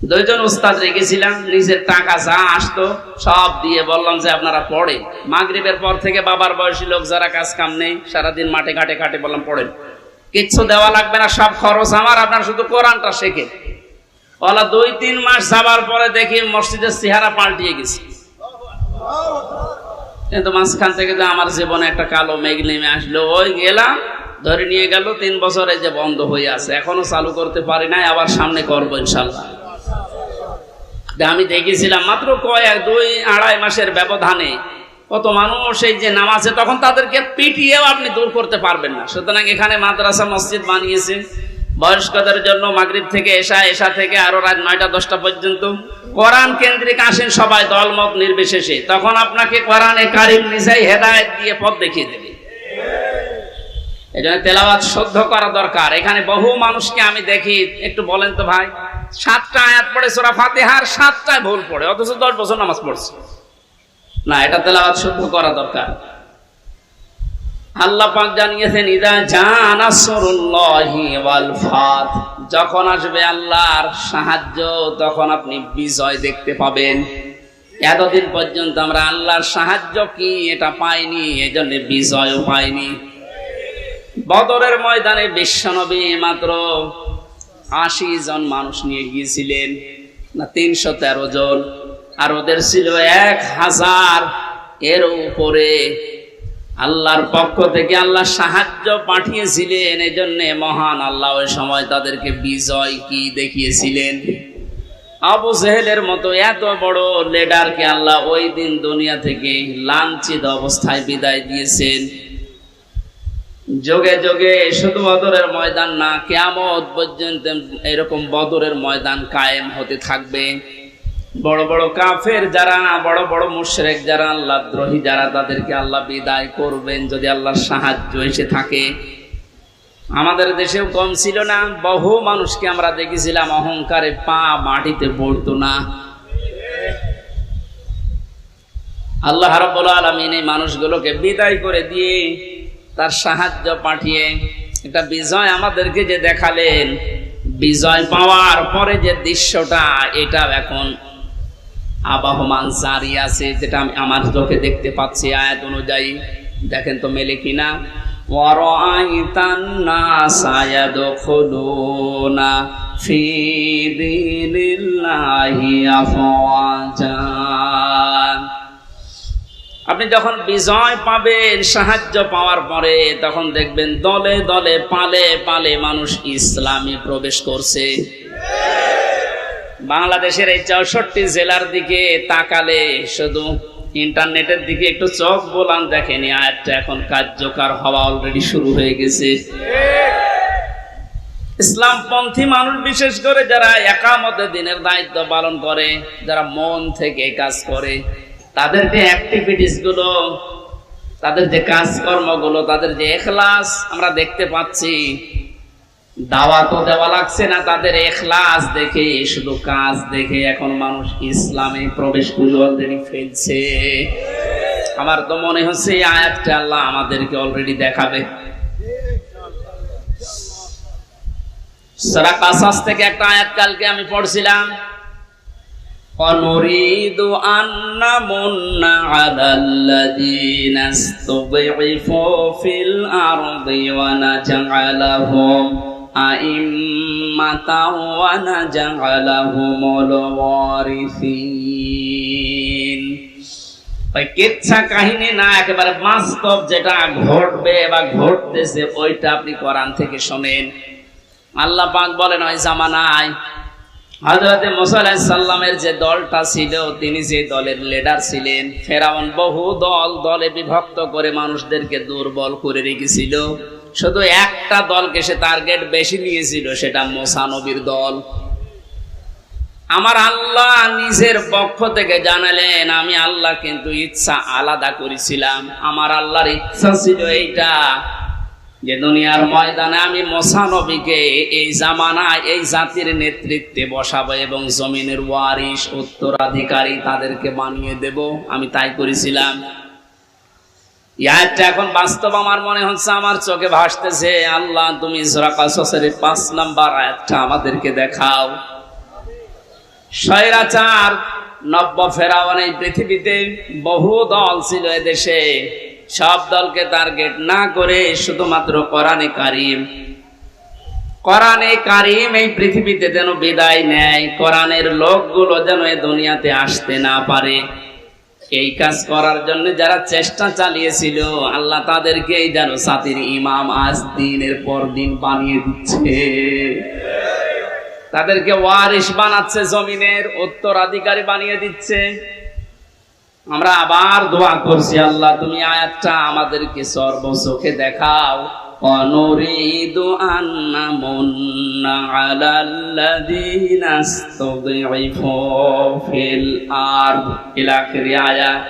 2 জন উস্তাদ রেখেছিলাম, নিজের টাকা যা আসতো সব দিয়ে বললাম যে আপনারা পড়েন। মাগরিবের পর থেকে বাবার বয়সী লোক যারা কাজ কাম নেই, সারাদিন মাঠে ঘাটে ঘাটে, বললাম পড়েন, কিচ্ছু দেওয়া লাগবে না, সব খরচ আমার, আপনার শুধু কোরআনটা শেখে। ওলা 2-3 মাস যাবার পরে দেখি মসজিদের চেহারা পাল্টিয়ে গেছে। কিন্তু মাঝখান থেকে যে আমার জীবনে একটা কালো মেঘ নেমে আসলো, ওই গেলাম, ধরে নিয়ে গেল। 3 বছরে যে বন্ধ হয়ে আছে, এখনো চালু করতে পারি নাই, আবার সামনে করবো ইনশাল্লাহ। আমি দেখেছিলাম মাত্র 2-2.5 মাসের ব্যবধানে কত মানুষ এই যে নামাজে, তখন তাদেরকে পিটিয়েও আপনি দূর করতে পারবেন না। সুতরাং এখানে মাদ্রাসা মসজিদ বানিয়েছে বয়স্কদের জন্য, মাগরিব থেকে এশা থেকে আরো রাত 9টা-10টা পর্যন্ত কোরআন কেন্দ্রিক আসেন সবাই, দলমত নির্বিশেষে। তখন আপনাকে কোরআনে কারিম নিজেই হেদায়েত দিয়ে পথ দেখিয়ে দেবে। এই জন্য তেলাওয়াত শুদ্ধ করা দরকার। এখানে বহু মানুষকে আমি দেখি, একটু বলেন তো ভাই, 7টা আয়াত পড়ে সূরা ফাতিহার 7টায় ভুল পড়ে, অথচ 10 বছর নামাজ পড়ছে না। এটা তেলাওয়াত শুদ্ধ করা দরকার। আল্লাহ পাক জানিয়েছেন, ইযা জা নাসরুল্লাহি ওয়াল ফাত। যখন আসবে আল্লাহর সাহায্য তখন আপনি বিজয় দেখতে পাবেন। এতদিন পর্যন্ত আমরা আল্লাহর সাহায্য কি এটা পাইনি, এজন্য বিজয়ও পাইনি। বদরের ময়দানে বিশ্বনবী মাত্র 80 জন মানুষ নিয়ে গিয়েছিলেন, না 313 জন, আর ওদের ছিল 1000 এর উপরে। আল্লাহর পক্ষ থেকে আল্লাহ সাহায্য পাঠিয়েছিলেন, এই জন্য মহান আল্লাহ ওই সময় তাদেরকে বিজয় কি দেখিয়েছিলেন। আবু জেহেলের মতো এত বড় লিডারকে আল্লাহ ওই দিন দুনিয়া থেকে লাঞ্ছিত অবস্থায় বিদায় দিয়েছেন। যোগে যোগে শুধু বদরের ময়দান না, কিয়ামত পর্যন্ত এরকম বদরের ময়দান কায়েম হতে থাকবে। বড় বড় কাফের যারা, বড় বড় মুশরিক যারা, আল্লাহদ্রোহী যারা, তাদেরকে আল্লাহ বিদায় করবেন যদি আল্লাহর সাহায্য এসে থাকে। আমাদের দেশেও কম ছিল না, বহু মানুষকে আমরা দেখেছিলাম অহংকারে পা মাটিতে পড়তো না। আল্লাহ রাব্বুল আলামিন এই মানুষগুলোকে বিদায় করে দিয়ে তার সাহায্য পাঠিয়ে একটা বিজয় আমাদেরকে যে দেখালেন, বিজয় পাওয়ার পরে যে দৃশ্যটা, এটা এখন আবহমান জারি আছে, যেটা আমি আমার চোখে দেখতে পাচ্ছি আয়াত অনুযায়ী। দেখেন তো মেলে কিনা। ওয়ারাআইতান নাসা ইয়াদখুলুনা ফি দীনিল্লাহি আফওয়াজা। আপনি যখন বিজয় পাবেন, সাহায্য পাওয়ার পরে, তখন দেখবেন দলে দলে পালে পালে মানুষ ইসলামে প্রবেশ করছে। বাংলাদেশের এই 64 জেলার দিকে তাকালে, শুধু ইন্টারনেটের দিকে একটু চোখ বোলান, দেখেনি আয়াতটা এখন কার্যকর হওয়া অলরেডি শুরু হয়ে গেছে। ইসলামপন্থী মানুষ, বিশেষ করে যারা একামতে দিনের দায়িত্ব পালন করে, যারা মন থেকে কাজ করে, তাদের যে অ্যাক্টিভিটিস গুলো, তাদের যে কাজকর্মগুলো, তাদের যে ইখলাস আমরা দেখতে পাচ্ছি। দাওয়াতও দেওয়া লাগছে না, তাদের ইখলাস দেখে, শুধু কাজ দেখে এখন মানুষ ইসলামে প্রবেশ করে অলরেডি ফেলছে। আমার তো মনে হচ্ছে এই আয়াতটা আল্লাহ আমাদেরকে অলরেডি দেখাবে। সূরা কাসাস থেকে একটা আয়াত কালকে আমি পড়ছিলাম, ونريد أن نمن على الذين استضعفوا في الأرض ونجعلهم أئمة ونجعلهم الوارثين। ওই কিচ্ছা কাহিনী না, একেবারে বাস্তব যেটা ঘটবে বা ঘটতেছে, ওইটা আপনি কোরআন থেকে শোনেন। আল্লাহ পাক বলেন, ওই জামানায় হযরত মুসা আলাইহিস সালামের যে দলটা ছিল, তিনি যে দলের লিডার ছিলেন, ফেরাউন বহু দলে বিভক্ত করে মানুষদেরকে দুর্বল করে রেখেছিল। শুধু একটা দলকে সে টার্গেট বেশি নিয়েছিল, সেটা মুসা নবীর দল। আমার আল্লাহ নিজের পক্ষ থেকে জানালেন, আমি আল্লাহ কিন্তু ইচ্ছা আলাদা করেছিলাম। আমার আল্লাহর ইচ্ছা ছিল এইটা, যে দুনিয়ার ময়দানে আমি মুসা নবীকে এই জামানায় এই জাতির নেতৃত্বে বসাবো এবং জমিনের ওয়ারিস, উত্তরাধিকারী তাদেরকে বানিয়ে দেব। আমি তাই করেছিলাম। ইয়াটা এখন বাস্তব আমার মনে হচ্ছে, আমার চোখে ভাসতেছে। আল্লাহ, তুমি সূরা কাসাসের 5 নাম্বার আয়াতটা আমাদেরকে দেখাও। স্বৈরাচার নব্য ফেরাউন এই পৃথিবীতে বহু দল ছিল এদেশে, সব দলকে টার্গেট না করে শুধুমাত্র কোরআনে কারিম এই পৃথিবীতে যেন বিদায় নেয়, কোরআনের লোকগুলো যেন এই দুনিয়াতে আসতে না পারে, এই কাজ করার জন্য যারা চেষ্টা চালিয়েছিল, আল্লাহ তাদেরকেই যেন জাতির ইমাম আজ দিনের পর দিন বানিয়ে দিচ্ছে। তাদেরকে ওয়ারিস বানাচ্ছে, জমিনের উত্তরাধিকারী বানিয়ে দিচ্ছে। আমরা আবার দোয়া করছি, আল্লাহ তুমি আয়াতটা আমাদেরকে সর্বচোখে দেখাও। অনুরিদু আন্না মুন্না আলাল্লাযীনা ইসতাযইফু ফিল আরদ ইলা আখিরি আয়াত।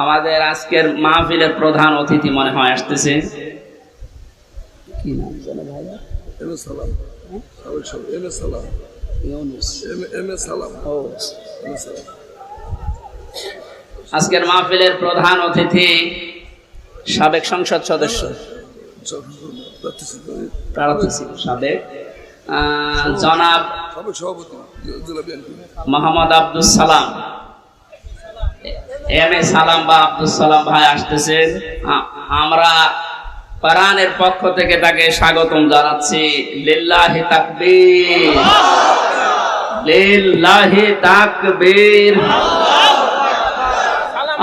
আমাদের আজকের মাহফিলের প্রধান অতিথি মনে হয় আসতেছে। কি নাম জানো ভাই? এম এস সালাম। এম এস সালাম। ইউনুস। এম এস সালাম। ও এম এস সালাম। আজকের মাহফিলের প্রধান অতিথি সাবেক সংসদ সদস্য, প্রার্থী ছিল সাবেক, জনাব মোহাম্মদ আব্দুল সালাম, এম এ সালাম বা আব্দুল সালাম ভাই আসতেছেন। আমরা কোরআনের পক্ষ থেকে তাকে স্বাগতম জানাচ্ছি। লিল্লাহি তাকবীর, লিল্লাহি তাকবীর।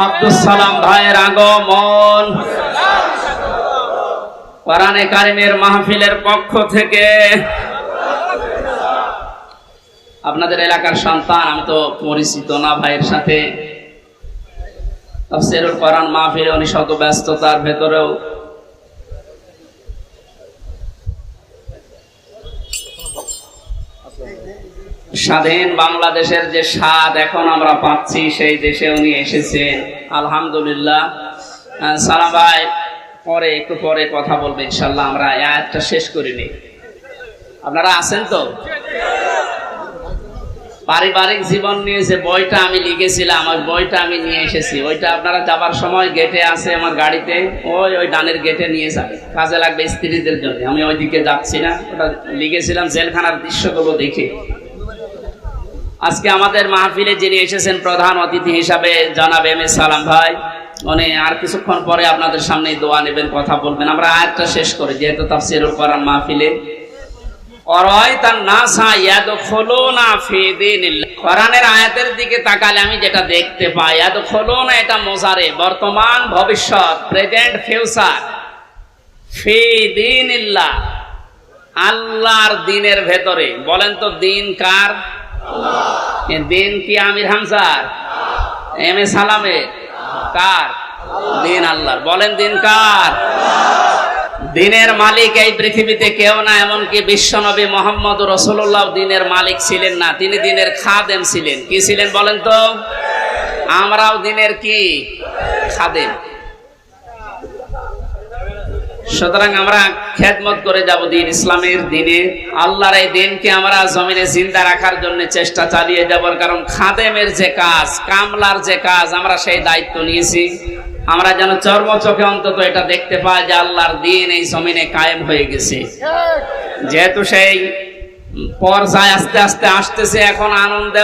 আব্দুল সালাম ভাইয়ের আগমন কোরআনে কারিমের মাহফিলের পক্ষ থেকে। আপনাদের এলাকার সন্তান, আমি তো পরিচিত না ভাইয়ের সাথে। তাফসীরুল কোরআন মাহফিলে উনি শত ব্যস্ততার ভেতরেও স্বাধীন বাংলাদেশের যে স্বাদ এখন আমরা পাচ্ছি, সেই দেশে উনি এসেছেন, আলহামদুলিল্লাহ। সালাম ভাই পরে একটু পরে কথা বলবে ইনশাল্লাহ। আমরা আয়াতটা শেষ করিনি, আপনারা আছেন তো? পারিবারিক জীবন নিয়ে যে বইটা আমি লিখেছিলাম, ওই বইটা আমি নিয়ে এসেছি। ওইটা আপনারা যাবার সময় গেটে আছে আমার গাড়িতে, ওই ডানের গেটে নিয়ে যাবে, কাজে লাগবে স্ত্রীদের জন্য। আমি ওইদিকে যাচ্ছি না, ওটা লিখেছিলাম জেলখানার দৃশ্যগুলো দেখে। আজকে আমাদের মাহফিলে যিনি এসেছেন প্রধান অতিথি হিসাবে জনাব এম এ সালাম ভাই, উনি আর কিছুক্ষণ পরে আপনাদের সামনে দোয়া নেবেন, কথা বলবেন। আমরা আয়াতটা শেষ করি, যেহেতু তাফসীরুল কোরআন মাহফিলে। কোরআনের আয়াতের দিকে তাকালে আমি যেটা দেখতে পাই, ইয়াদখুলুনা এটা মুজারে, বর্তমান ভবিষ্যৎ, প্রেজেন্ট ফিউচার। ফি দীনিল্লাহ, আল্লাহর দ্বীনের ভেতরে। বলেন তো দ্বীন কার? আল্লাহ। দ্বীন কি আমির হামজার, এম এ সালামের? কার? দ্বীন আল্লাহর। বলেন দ্বীন কার? দ্বীনের মালিক এই পৃথিবীতে কেউ না, এমনকি বিশ্বনবী মুহাম্মদ রাসূলুল্লাহ দ্বীনের মালিক ছিলেন না, তিনি দ্বীনের খাদেম ছিলেন। কি ছিলেন বলেন তো? আমরাও দ্বীনের কি? খাদেম। সুতরাং আমরা খেদমত করে যাব দ্বীন ইসলামের, দ্বীনে আল্লাহর এই দ্বীনকে আমরা জমিনে জিন্দা রাখার জন্য চেষ্টা চালিয়ে যাব। কারণ খাদেমের যে কাজ, কামলার যে কাজ, আমরা সেই দায়িত্ব নিয়েছি। আমরা যেন চর্ম চোখে অন্তত এটা দেখতে পাই যে আল্লাহর দ্বীন এই জমিনে কায়েম হয়ে গেছে। যেহেতু সেই পর্যায়ে আস্তে আস্তে আসতেছে, এখন আনন্দ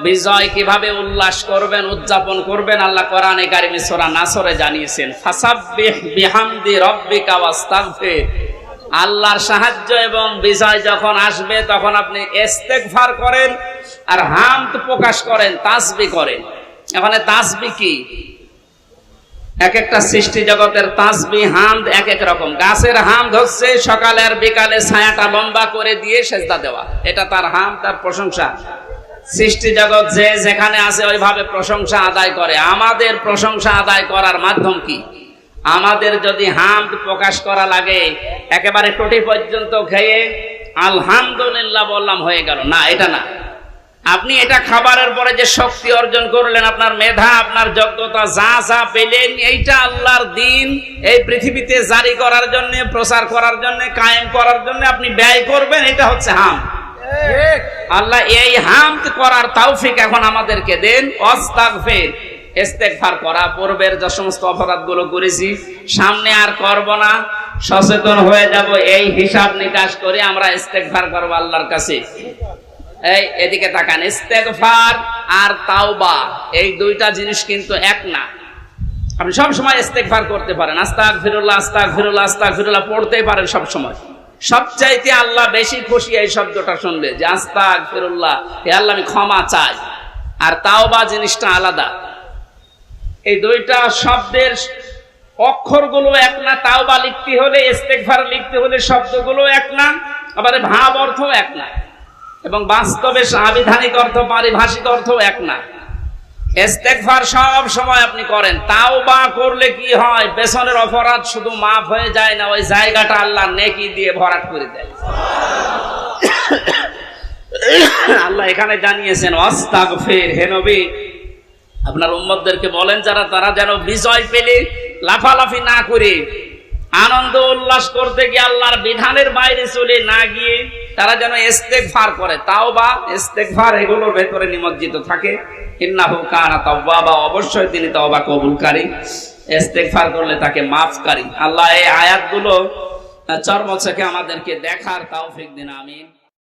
বিজয় কিভাবে উল্লাস করবেন, উদযাপন করবেন, আল্লাহ কোরআনে কারিমে সূরা নাসরে জানিয়েছেন, ফাসাব্বিহ বিহামদি রাব্বিকা ওয়াস্তাগফির। আল্লাহর সাহায্য এবং বিজয় যখন আসবে তখন আপনি ইস্তেগফার করেন আর হামদ প্রকাশ করেন, তাসবিহ করেন। এখানে তাসবিহ কি? এক একটা সৃষ্টি জগতের তাসবিহ হামদ এক এক রকম। গাছের হামদ হচ্ছে সকালে আর বিকালে ছায়াটা লম্বা করে দিয়ে সেজদা দেওয়া, এটা তার হামদ, তার প্রশংসা। সৃষ্টি জগৎ যে যেখানে আছে ওইভাবে প্রশংসা আদায় করে। আমাদের প্রশংসা আদায় করার মাধ্যম কি? আমাদের যদি হামদ প্রকাশ করা লাগে একেবারে টুটি পর্যন্ত খেয়ে আলহামদুলিল্লাহ বললাম হয়ে গেল না, এটা না। আপনি এটা খাবারের পরে যে শক্তি অর্জন করলেন, আপনার মেধা, আপনার যোগ্যতা, যা যা পেলেন, এইটা আল্লাহর দ্বীন এই পৃথিবীতে জারি করার জন্য, প্রচার করার জন্য, কায়েম করার জন্য আপনি ব্যয় করবেন, এটা হচ্ছে হামদ। আল্লাহ এই হামদ করার তৌফিক এখন আমাদেরকে দেন। ওয়াস্তাগফির, ইস্তেগফার করা, পূর্বের যে সমস্ত অপরাধগুলো করেছি সামনে আর করব না, সচেতন হয়ে যাব, এই হিসাব নিকাশ করে আমরা ইস্তেগফার করব আল্লাহর কাছে। এই এদিকে তাকান, ইস্তেগফার আর তাওবা এই দুইটা জিনিস কিন্তু এক না। আপনি সব সময় ইস্তেগফার করতে পারেন, আস্তাগফিরুল্লাহ আস্তাগফিরুল্লাহ আস্তাগফিরুল্লাহ পড়তেই পারেন সব সময়। সবচাইতে আল্লাহ বেশি খুশি এই শব্দটা শুনলে, যে আস্তাগফিরুল্লাহ, হে আল্লাহ আমি ক্ষমা চাই। আর তাওবা জিনিসটা আলাদা। এই দুইটা শব্দের অক্ষরগুলো এক না, তাওবা লিখতে হলে, ইস্তেগফার লিখতে হলে শব্দগুলো এক না, আবার ভাব অর্থ এক না, এবং বাস্তবে সাংবিধানিক অর্থ, পারিভাষিক অর্থ এক না। ইস্তেগফার সব সময় আপনি করেন, তাওবা করলে কি হয়? পেছনের অপরাধ শুধু মাফ হয়ে যায় না, ওই জায়গাটা আল্লাহ নেকি দিয়ে ভরাট করে দেয়। আল্লাহ এখানে জানিয়েছেন ওয়াস্তাগফির, হে নবী আপনার উম্মতদেরকে বলেন যারা, তারা যেন বিজয় পেলে লাফালাফি না করে, আনন্দ উল্লাস করতে গিয়ে আল্লাহর বিধানের বাইরে চলে না গিয়ে তারা যেন ইস্তেগফার করে। তাওবা, ইস্তেগফার এগুলোর ভেতরে নিমজ্জিত থাকে। ইন্নাহু কানা তাওয়াবা, অবশ্যই তিনি তওবা কবুলকারী, ইস্তেগফার করলে তাকে মাফকারী। আল্লাহ এই আয়াতগুলো চর্ম চোখে আমাদেরকে দেখার তৌফিক দিন, আমিন।